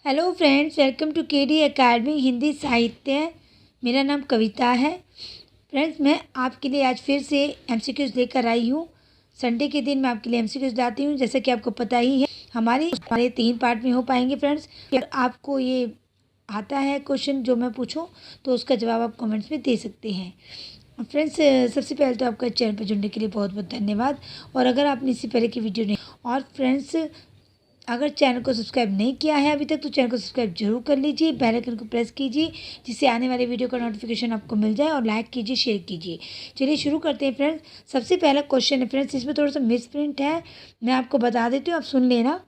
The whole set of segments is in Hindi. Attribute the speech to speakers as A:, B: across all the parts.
A: Hello friends, welcome to KD academy Hindi साहित्य। मेरा नाम कविता है। फ्रेंड्स, मैं आपके लिए आज फिर से एमसीक्यूज़ लेकर आई हूँ। संडे के दिन मैं आपके लिए एमसीक्यूज़ लाती हूँ। जैसा कि आपको पता ही है, हमारे 3 पार्ट में हो पाएंगे। फ्रेंड्स, अगर आपको ये आता है क्वेश्चन जो मैं पूछूं तो उसका जवाब आप कमेंट्स में दे सकते हैं। फ्रेंड्स, सबसे पहले तो आपका चैनल पर जुड़ने के लिए बहुत बहुत धन्यवाद। और अगर आपने इससे पहले की वीडियो नहीं, और फ्रेंड्स अगर चैनल को सब्सक्राइब नहीं किया है अभी तक तो चैनल को सब्सक्राइब जरूर कर लीजिए, बेल आइकन को प्रेस कीजिए जिससे आने वाले वीडियो का नोटिफिकेशन आपको मिल जाए, और लाइक कीजिए, शेयर कीजिए। चलिए शुरू करते हैं फ्रेंड्स। सबसे पहला क्वेश्चन है फ्रेंड्स, इसमें थोड़ा सा मिस प्रिंट है, मैं आपको बता देती हूँ, आप सुन लेना।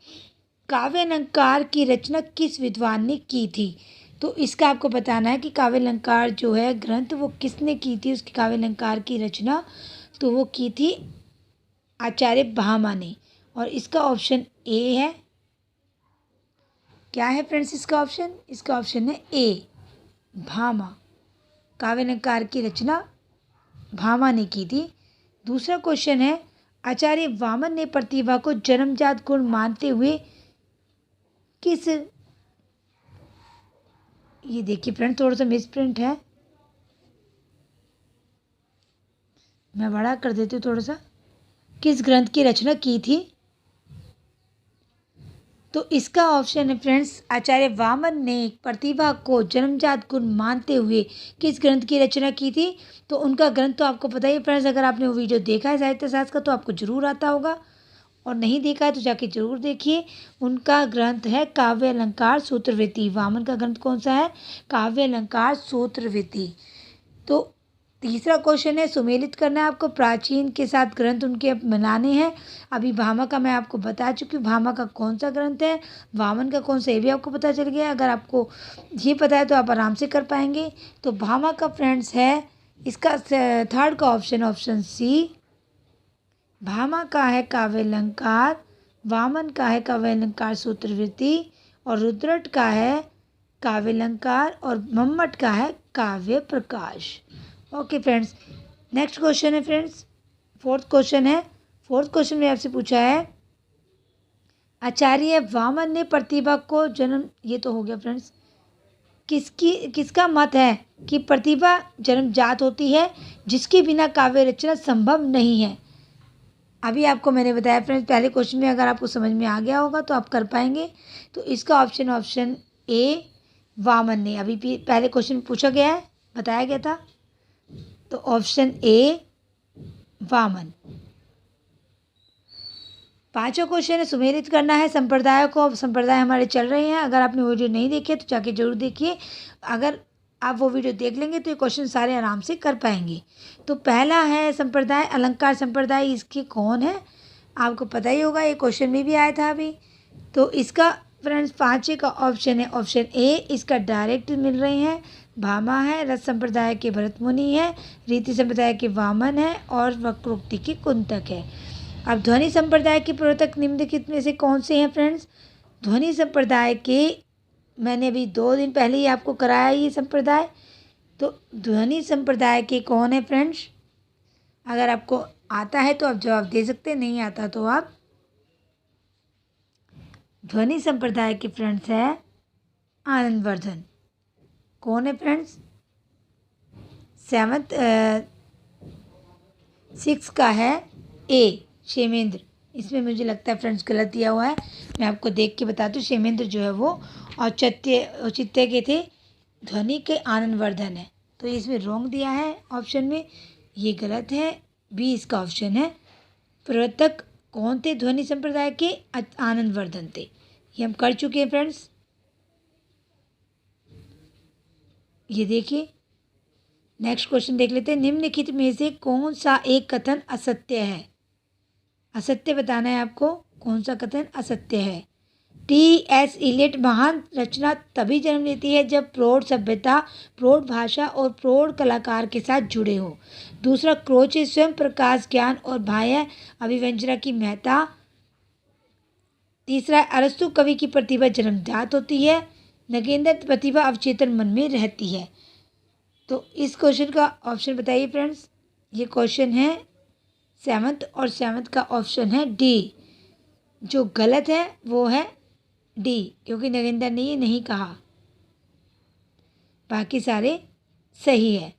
A: काव्य अलंकार की रचना किस विद्वान ने की थी? तो इसका आपको बताना है कि काव्य अलंकार जो है ग्रंथ वो किसने की थी, उसकी काव्य अलंकार की रचना तो वो की थी आचार्य भामा ने। और इसका ऑप्शन ए है। क्या है फ्रेंड्स इसका ऑप्शन? इसका ऑप्शन है ए, भामा। काव्य अलंकार की रचना भामा ने की थी। दूसरा क्वेश्चन है, आचार्य वामन ने प्रतिभा को जन्मजात गुण मानते हुए किस, ये देखिए फ्रेंड थोड़ा सा मिस प्रिंट है, मैं बड़ा कर देती हूँ थोड़ा सा, किस ग्रंथ की रचना की थी? तो इसका ऑप्शन है फ्रेंड्स, आचार्य वामन ने प्रतिभा को जन्मजात गुण मानते हुए किस ग्रंथ की रचना की थी? तो उनका ग्रंथ तो आपको पता ही है फ्रेंड्स, अगर आपने वो वीडियो देखा है साहित्य शास्त्र का तो आपको जरूर आता होगा, और नहीं देखा है तो जाके जरूर देखिए। उनका ग्रंथ है काव्य अलंकार सूत्रवृत्ति। वामन का ग्रंथ कौन सा है? काव्य अलंकार सूत्रवृत्ति। तो तीसरा क्वेश्चन है, सुमेलित करना है आपको, प्राचीन के साथ ग्रंथ उनके मिलाने हैं। अभी भामा का मैं आपको बता चुकी हूँ, भामा का कौन सा ग्रंथ है, वामन का कौन सा, ये भी आपको पता चल गया। अगर आपको ये पता है तो आप आराम से कर पाएंगे। तो भामा का फ्रेंड्स है इसका थर्ड का ऑप्शन, ऑप्शन सी। भामा का है काव्य अलंकार, वामन का है काव्य अलंकार सूत्रवृत्ति, और रुद्रट का है काव्य अलंकार, और मम्मट का है काव्य प्रकाश। ओके फ्रेंड्स, नेक्स्ट क्वेश्चन है फ्रेंड्स, फोर्थ क्वेश्चन है। फोर्थ क्वेश्चन में आपसे पूछा है, आचार्य वामन ने प्रतिभा को जन्म, ये तो हो गया फ्रेंड्स, किसका मत है कि प्रतिभा जन्मजात होती है जिसके बिना काव्य रचना संभव नहीं है? अभी आपको मैंने बताया फ्रेंड्स, पहले क्वेश्चन में अगर आपको समझ में आ गया होगा तो आप कर पाएंगे। तो इसका ऑप्शन, ऑप्शन ए, वामन ने। अभी भी पहले क्वेश्चन पूछा गया है, बताया गया था, तो ऑप्शन ए, वामन। पांचवा क्वेश्चन है, सुमेलित करना है संप्रदाय को। अब संप्रदाय हमारे चल रहे हैं, अगर आपने वीडियो नहीं देखे तो जाके जरूर देखिए। अगर आप वो वीडियो देख लेंगे तो ये क्वेश्चन सारे आराम से कर पाएंगे। तो पहला है संप्रदाय अलंकार संप्रदाय, इसके कौन है आपको पता ही होगा, ये क्वेश्चन में भी आया था अभी। तो इसका फ्रेंड्स पांचवे का ऑप्शन है ऑप्शन ए, इसका डायरेक्ट मिल रहे हैं। भामा है, रस संप्रदाय के भरत मुनि है, रीति संप्रदाय के वामन है, और वक्रोक्ति के कुंतक है। अब ध्वनि संप्रदाय के प्रवर्तक निम्नलिखित में से कौन से हैं फ्रेंड्स? ध्वनि संप्रदाय के, मैंने अभी 2 दिन पहले ही आपको कराया ये संप्रदाय। तो ध्वनि संप्रदाय के कौन है फ्रेंड्स? अगर आपको आता है तो आप जवाब दे सकते हैं, नहीं आता तो आप, ध्वनि संप्रदाय के फ्रेंड्स है आनंदवर्धन। कौन है फ्रेंड्स? 6 का है ए, क्षेमेंद्र। इसमें मुझे लगता है फ्रेंड्स गलत दिया हुआ है, मैं आपको देख के बताती हूँ। क्षेमेंद्र जो है वो औचित्य के थे, ध्वनि के आनंदवर्धन है। तो इसमें रॉन्ग दिया है ऑप्शन में, ये गलत है। बी इसका ऑप्शन है। प्रवर्तक कौन थे ध्वनि संप्रदाय के? आनंदवर्धन थे। ये हम कर चुके हैं फ्रेंड्स। ये देखिए, नेक्स्ट क्वेश्चन देख लेते हैं। निम्नलिखित में से कौन सा एक कथन असत्य है? असत्य बताना है आपको, कौन सा कथन असत्य है? टी.एस. इलियट महान रचना तभी जन्म लेती है जब प्रौढ़ सभ्यता, प्रौढ़ भाषा और प्रौढ़ कलाकार के साथ जुड़े हो। दूसरा, क्रोचे स्वयं प्रकाश ज्ञान और बाह्य अभिव्यंजना की महत्ता। तीसरा, अरस्तु कवि की प्रतिभा जन्मजात होती है, नगेंद्र प्रतिभा अवचेतन मन में रहती है। तो इस क्वेश्चन का ऑप्शन बताइए फ्रेंड्स। ये क्वेश्चन है 7th, और 7th का ऑप्शन है डी। जो गलत है वो है डी, क्योंकि नगेंद्र ने ये नहीं कहा, बाकी सारे सही है।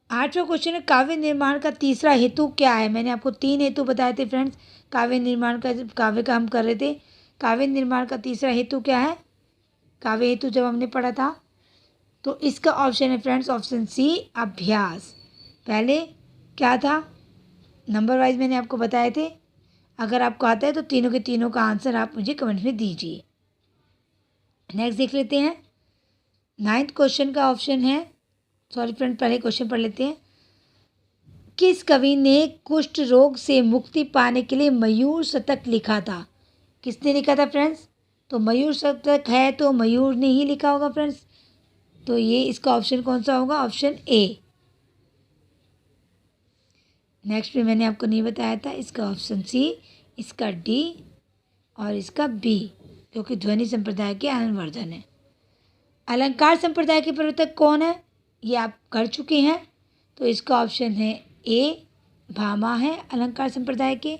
A: 8वां क्वेश्चन है काव्य निर्माण का तीसरा हेतु क्या है। मैंने आपको 3 हेतु बताए थे फ्रेंड्स, काव्य का हम कर रहे थे। काव्य निर्माण का तीसरा हेतु क्या है, काव्य हेतु जब हमने पढ़ा था, तो इसका ऑप्शन है फ्रेंड्स ऑप्शन सी, अभ्यास। पहले क्या था, नंबर वाइज मैंने आपको बताए थे। अगर आपको आता है तो तीनों के तीनों का आंसर आप मुझे कमेंट में दीजिए। नेक्स्ट देख लेते हैं। 9th क्वेश्चन का ऑप्शन है, सॉरी फ्रेंड, पहले क्वेश्चन पढ़ लेते हैं। किस कवि ने कुष्ठ रोग से मुक्ति पाने के लिए मयूर शतक लिखा था। किसने लिखा था फ्रेंड्स, तो मयूर शतक है तो मयूर ने ही लिखा होगा फ्रेंड्स। तो ये इसका ऑप्शन कौन सा होगा, ऑप्शन ए। नेक्स्ट में मैंने आपको नहीं बताया था, इसका ऑप्शन सी, इसका डी और इसका बी, क्योंकि ध्वनि संप्रदाय के आनंदवर्धन है। अलंकार संप्रदाय के प्रवर्तक कौन है, ये आप कर चुके हैं, तो इसका ऑप्शन है ए, भामा है अलंकार संप्रदाय के।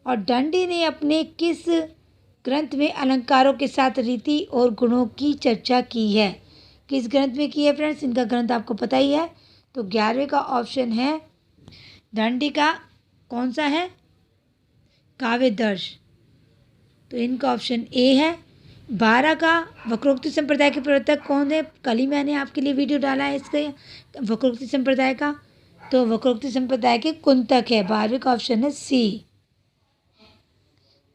A: और दंडी ने अपने किस ग्रंथ में अलंकारों के साथ रीति और गुणों की चर्चा की है। किस ग्रंथ में की है फ्रेंड्स, इनका ग्रंथ आपको पता ही है। तो 11वें का ऑप्शन है दंडी का कौन सा है, काव्यदर्श, तो इनका ऑप्शन ए है। 12 का वक्रोक्ति संप्रदाय के प्रवर्तक कौन है, कल ही मैंने आपके लिए वीडियो डाला है इसके वक्रोक्ति संप्रदाय का, तो वक्रोक्ति संप्रदाय के कुंतक है। 12वें का ऑप्शन है सी।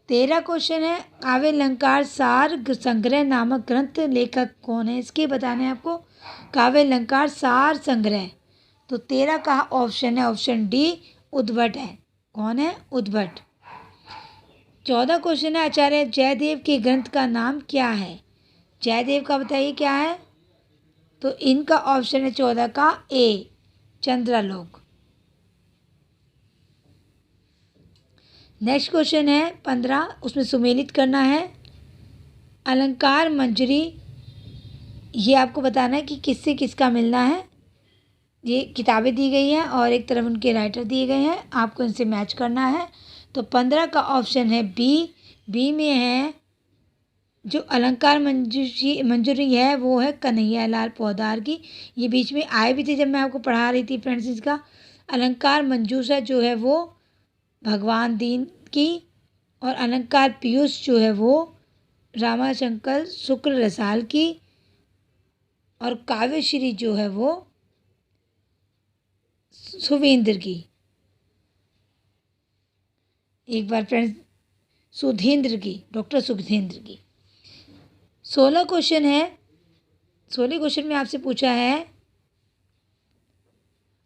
A: 13 क्वेश्चन है काव्य अलंकार सार संग्रह नामक ग्रंथ लेखक कौन है, इसके बताने हैं आपको। काव्य अलंकार सार संग्रह, तो 13 का ऑप्शन है ऑप्शन डी, उद्भट है। कौन है, उद्भट। 14 क्वेश्चन है आचार्य जयदेव के ग्रंथ का नाम क्या है। जयदेव का बताइए क्या है, तो इनका ऑप्शन है 14 का ए, चंद्रालोक। नेक्स्ट क्वेश्चन है 15, उसमें सुमेलित करना है। अलंकार मंजरी, ये आपको बताना है कि किससे किसका मिलना है। ये किताबें दी गई हैं और एक तरफ उनके राइटर दिए गए हैं, आपको इनसे मैच करना है। तो 15 का ऑप्शन है बी। बी में है जो अलंकार मंजूरी है वो है कन्हैया लाल पौदार की। ये बीच में आए भी थे जब मैं आपको पढ़ा रही थी फ्रेंड्स। इसका अलंकार मंजूषा जो है वो भगवान दीन की, और अलंकार पीयूष जो है वो रामाशंकर शुक्ल रसाल की, और काव्यश्री जो है वो सुवेंद्र की। एक बार फ्रेंड्स, सुधेंद्र की, डॉक्टर सुधेंद्र की। 16 क्वेश्चन है। 16 क्वेश्चन में आपसे पूछा है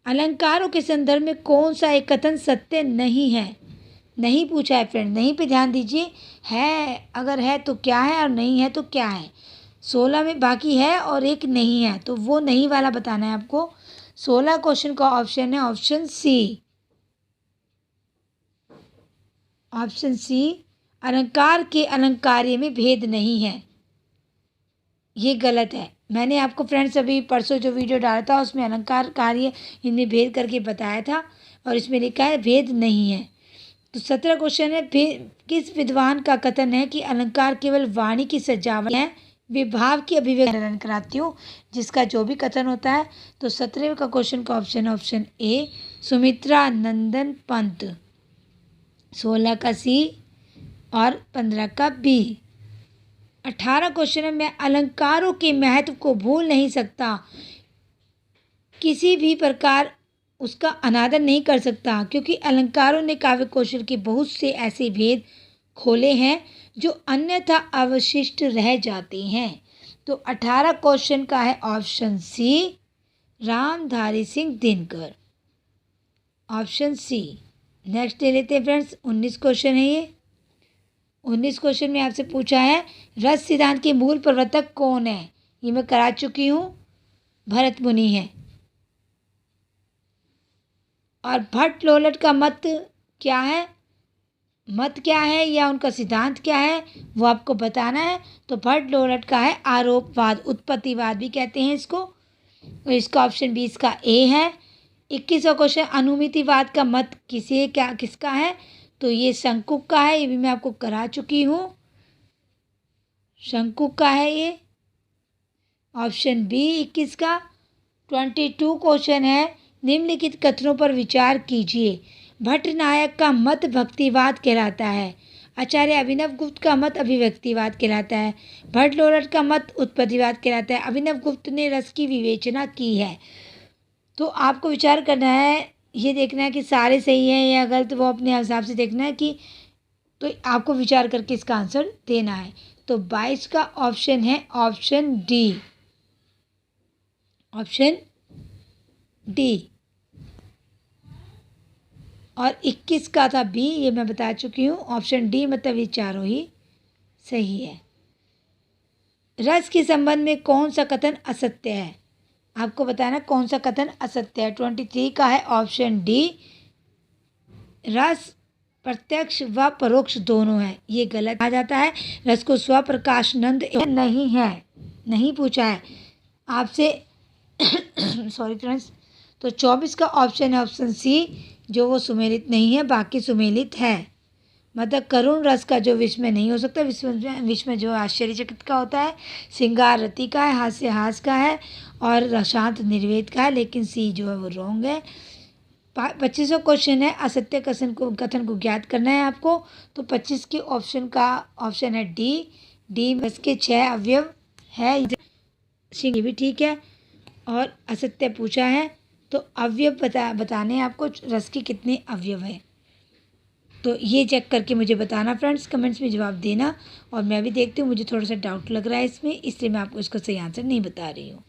A: अलंकारों के संदर्भ में कौन सा एक कथन सत्य नहीं है। नहीं पूछा है फ्रेंड, नहीं पे ध्यान दीजिए। है, अगर है तो क्या है और नहीं है तो क्या है। 16 में बाकी है और एक नहीं है, तो वो नहीं वाला बताना है आपको। 16 क्वेश्चन का ऑप्शन है ऑप्शन सी। ऑप्शन सी, अलंकार के अलंकार्य में भेद नहीं है, ये गलत है। मैंने आपको फ्रेंड्स अभी परसों जो वीडियो डाला था उसमें अलंकार कार्य इनमें भेद करके बताया था, और इसमें लिखा है भेद नहीं है। तो 17 क्वेश्चन है किस विद्वान का कथन है कि अलंकार केवल वाणी की सजावट है, विभाव की अभिव्यक्ति कराती हूँ, जिसका जो भी कथन होता है। तो 17वें का क्वेश्चन का ऑप्शन है ऑप्शन ए, सुमित्रा नंदन पंत। 16 का सी और 15 का बी। 18 क्वेश्चन है मैं अलंकारों के महत्व को भूल नहीं सकता, किसी भी प्रकार उसका अनादर नहीं कर सकता, क्योंकि अलंकारों ने काव्य कौशल के बहुत से ऐसे भेद खोले हैं जो अन्यथा अवशिष्ट रह जाते हैं। तो 18 क्वेश्चन का है option C, Ramdhari Singh Dinkar, option C. Next ले लेते हैं फ्रेंड्स, 19 क्वेश्चन है ये। 19 क्वेश्चन में आपसे पूछा है रस सिद्धांत के मूल प्रवर्तक कौन है। ये मैं करा चुकी हूँ, भरत मुनि है। और भट्ट लोलट का मत क्या है, मत क्या है या उनका सिद्धांत क्या है वो आपको बताना है। तो भट्ट लोलट का है आरोपवाद, उत्पत्तिवाद भी कहते हैं इसको। तो इसका ऑप्शन बी इसका ए है। 21वां क्वेश्चन अनुमितिवाद का मत किसका है, तो ये शंकुक का है, ये भी मैं आपको करा चुकी हूँ। शंकु का है ये। ऑप्शन बी 21 का। 22 क्वेश्चन है, निम्नलिखित कथनों पर विचार कीजिए। भट्ट नायक का मत भक्तिवाद कहलाता है। आचार्य अभिनव गुप्त का मत अभिव्यक्तिवाद कहलाता है। भट्ट लोलट का मत उत्पत्तिवाद कहलाता है। अभिनव गुप्त ने रस की विवेचना की है। तो आपको विचार करना है, ये देखना है कि सारे सही हैं या गलत, वो अपने हिसाब से देखना है कि, तो आपको विचार करके इसका आंसर देना है। तो 22 का ऑप्शन है ऑप्शन डी। Option D. और 21 का था बी, ये मैं बता चुकी हूँ। ऑप्शन डी मतलब ये चारों ही सही है। रस के संबंध में कौन सा कथन असत्य है? आपको बताना कौन सा कथन असत्य है। 23 का है ऑप्शन डी, रस प्रत्यक्ष व परोक्ष दोनों है। ये गलत आ जाता है। रस को स्वप्रकाशनंद नहीं है, नहीं पूछा है आपसे सॉरी फ्रेंड्स। तो 24 का ऑप्शन है ऑप्शन सी, जो वो सुमेलित नहीं है, बाकी सुमेलित है। मतलब करुण रस का जो विस्मय नहीं हो सकता, विस्मय जो आश्चर्यचकित का होता है, श्रृंगार रति का है, हास्य हास का है, और शांत निर्वेद का है, लेकिन सी जो है वो रॉन्ग है। 25वां क्वेश्चन है, असत्य कथन को ज्ञात करना है आपको। तो 25 के ऑप्शन का ऑप्शन है डी। डी रस के 6 अवयव है, ये भी ठीक है। और असत्य पूछा है तो अवयव बताने हैं आपको, रस के कितने अवयव हैं। तो ये चेक करके मुझे बताना फ्रेंड्स, कमेंट्स में जवाब देना। और मैं भी देखती हूँ, मुझे थोड़ा सा डाउट लग रहा है इसमें, इसलिए मैं आपको इसका सही आंसर नहीं बता रही हूँ।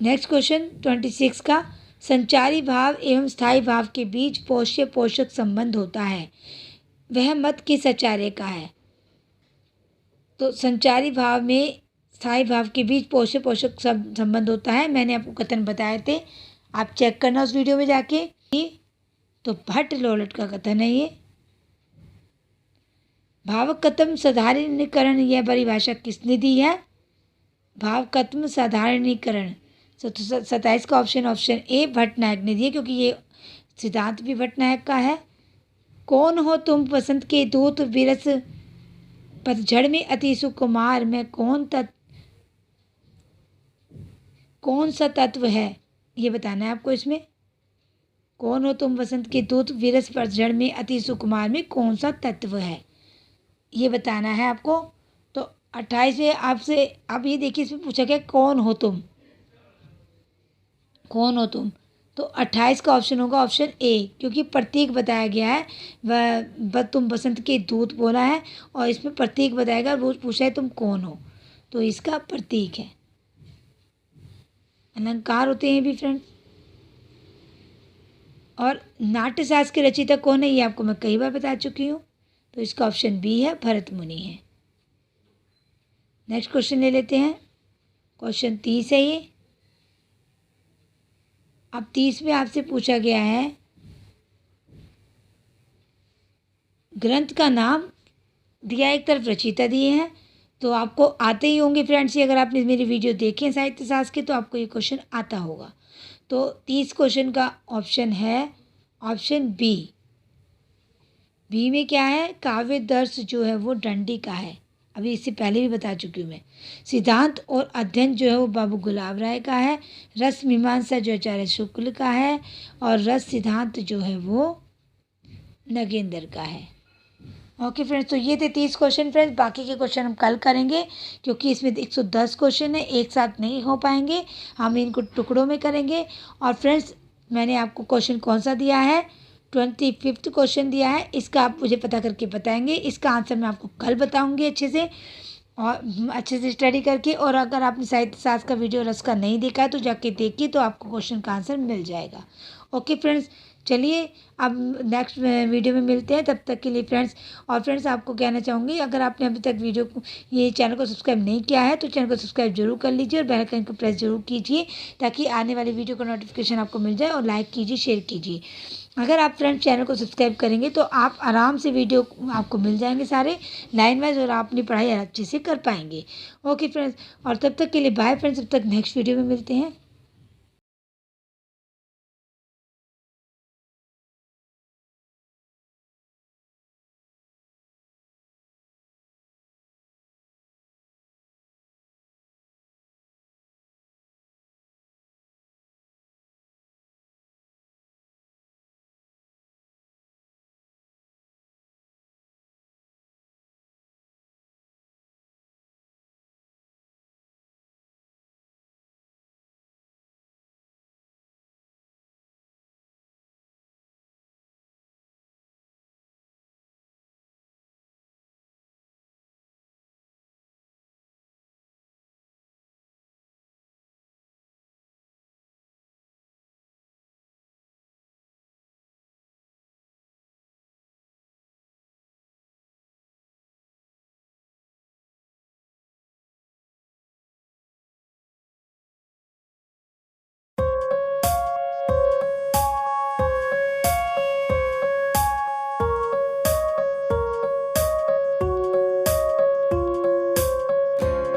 A: नेक्स्ट क्वेश्चन 26 का, संचारी भाव एवं स्थायी भाव के बीच पोष्य पोषक संबंध होता है, वह मत किस आचार्य का है? तो संचारी भाव में स्थायी भाव के बीच पोष्य पोषक संबंध होता है, मैंने आपको कथन बताए थे, आप चेक करना उस वीडियो में जाके। तो भट्ट लोलट का कथन है ये। भावकत्म साधारणीकरण, यह परिभाषा किसने दी है? भावकत्म साधारणीकरण 27 का ऑप्शन ए भट्ट नायक ने दिया, क्योंकि ये सिद्धांत भी भट्ट नायक का है। कौन हो तुम वसंत के दूत, विरस पतझड़ में अति सुकुमार में, कौन सा तत्व है, ये बताना है आपको इसमें। कौन हो तुम वसंत के दूत, विरस पतझड़ में अति सुकुमार में कौन सा तत्व है, ये बताना है आपको। तो 28 में आपसे, अब ये देखिए इसमें पूछा गया कौन हो तुम, कौन हो तुम। तो 28 का ऑप्शन होगा ऑप्शन ए, क्योंकि प्रतीक बताया गया है, वह तुम बसंत के दूत बोला है और इसमें प्रतीक बताएगा, रोज पूछा है तुम कौन हो, तो इसका प्रतीक है। अलंकार होते हैं भी फ्रेंड। और नाट्यशास्त्र के रचयिता कौन है, ये आपको मैं कई बार बता चुकी हूँ। तो इसका ऑप्शन बी है, भरत मुनि है। नेक्स्ट क्वेश्चन ले लेते हैं, क्वेश्चन 30 है ये। अब 30 में आपसे पूछा गया है, ग्रंथ का नाम दिया, एक तरफ रचयिता दिए हैं, तो आपको आते ही होंगे फ्रेंड्स, ये अगर आपने मेरी वीडियो देखे साहित्य शास्त्र के, तो आपको ये क्वेश्चन आता होगा। तो 30 क्वेश्चन का ऑप्शन है ऑप्शन बी। बी में क्या है, काव्य दर्श जो है वो डंडी का है, अभी इससे पहले भी बता चुकी हूँ मैं। सिद्धांत और अध्ययन जो है वो बाबू गुलाब राय का है। रस मीमांसा जो आचार्य शुक्ल का है, और रस सिद्धांत जो है वो नगेंद्र का है। ओके फ्रेंड्स, तो ये थे 30 क्वेश्चन फ्रेंड्स। बाकी के क्वेश्चन हम कल करेंगे, क्योंकि इसमें 110 क्वेश्चन है, एक साथ नहीं हो पाएंगे, हम इनको टुकड़ों में करेंगे। और फ्रेंड्स, मैंने आपको क्वेश्चन कौन सा दिया है, 25वां क्वेश्चन दिया है, इसका आप मुझे पता करके बताएंगे। इसका आंसर मैं आपको कल बताऊंगी अच्छे से, और अच्छे से स्टडी करके। और अगर आपने साहित्य शास्त्र का वीडियो रस का नहीं देखा है तो जाके देखिए, तो आपको क्वेश्चन का आंसर मिल जाएगा। ओके फ्रेंड्स, चलिए अब नेक्स्ट वीडियो में मिलते हैं, तब तक के लिए फ्रेंड्स। और फ्रेंड्स, आपको कहना चाहूँगी, अगर आपने अभी तक वीडियो को, ये चैनल को सब्सक्राइब नहीं किया है, तो चैनल को सब्सक्राइब जरूर कर लीजिए, और बेल आइकन को प्रेस जरूर कीजिए, ताकि आने वाली वीडियो का नोटिफिकेशन आपको मिल जाए। और लाइक कीजिए, शेयर कीजिए। अगर आप फ्रेंड्स चैनल को सब्सक्राइब करेंगे तो आप आराम से वीडियो आपको मिल जाएंगे सारे लाइन वाइज, और आप अपनी पढ़ाई अच्छे से कर पाएंगे। ओके फ्रेंड्स, और तब तक के लिए बाय फ्रेंड्स, तब तक नेक्स्ट वीडियो में मिलते हैं।